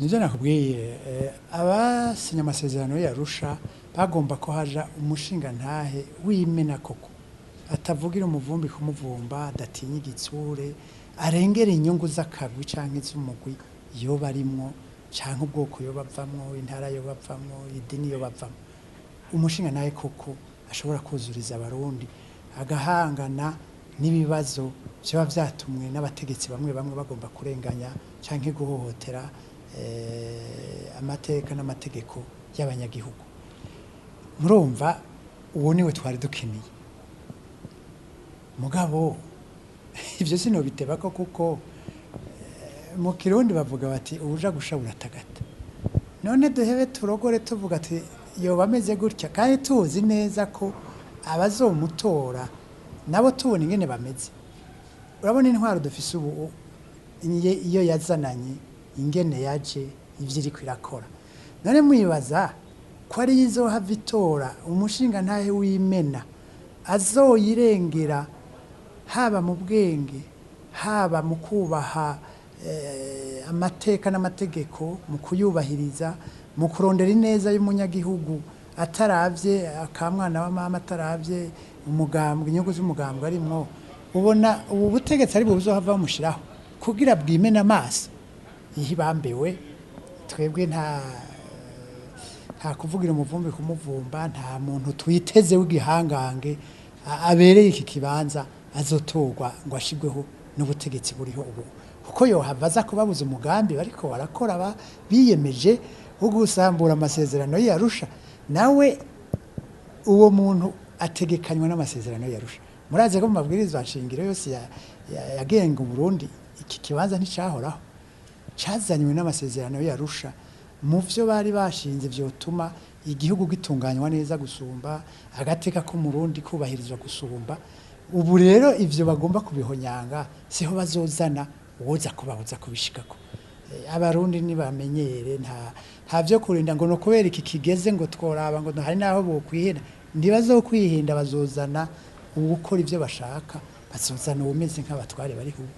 nivyo nakubwiye abasinya amasezerano y'Arusha bagomba ko haja umushinga ntahe w'imena koko atavugira umuvumbi kumuvumba adatinya igitsure arengera inyungu z'akagwi canke iz'umugwi iyo barimwo canke ubwoko yo bavamwo intara yo bavamwo idini yo bavamwo umushinga naye koko ashobora kuzuriza abarundi agahangana n'ibibazo byaba vyatumwe n'abategetsi bamwe bamwe bagomba kurenganya canke guhohotera amateka n'amategeko y'abanyagihugu murumva uwo niwe twari dukeneye mugabo ivyo sino biteba ko kuko mu Kirundi bavuga bati uja gushabura tagata none duhebe turogore tuvuga ati yo bameze gutya kandi tuzi neza ko abazomutora nabo tubona ingene bameze urabona intwaro dufise ubu iyo yazananye ingene yaje ivyo iri kwirakora none mwibaza ko ari izohava itora umushinga ntahe w'imena azoyirengera haba mu bwenge haba mu kubaha amateka n'amategeko mu kuyubahiriza mu kurondera ineza y'umunyagihugu ataravye akamwana wa mama ataravye umugambwe inyungu z'umugambwe arimwo ubona ubu butegetsi ari buzohava bamushiraho kugira bwimena amaso ihibambewe twebwe nta kuvugira umuvumbi kumuvumba nta muntu twiteze w'igihangange abereye iki kibanza azotorwa ngo ashigweho n'ubutegetsi buriho ubu kuko yohava aza kubabuza umugambi bariko barakora biyemeje wo gusambura amasezerano y'Arusha nawe uwo muntu ategekanywa n'amasezerano y'Arusha muraze ko mu mabwirizwa nshingiro yose yagenga Burundi iki kibanza nticahoraho cazanywe n'amasezerano y'Arusha mu vyo bari bashinze vyotuma igihugu gitunganywa neza gusumba agateka ko Murundi kubahirizwa gusumba ubu rero ivyo bagomba kubihonyanga siho bazozana uwoza kubabuza kubishikako abarundi nibamenyere nta vyo kurinda ngo no kubera iki kigeze ngo tworaba ngo hari naho bokwihenda ntibazokwihinda bazozana ubukora ivyo bashaka bazozana ubumeze nk'abatware bari hubu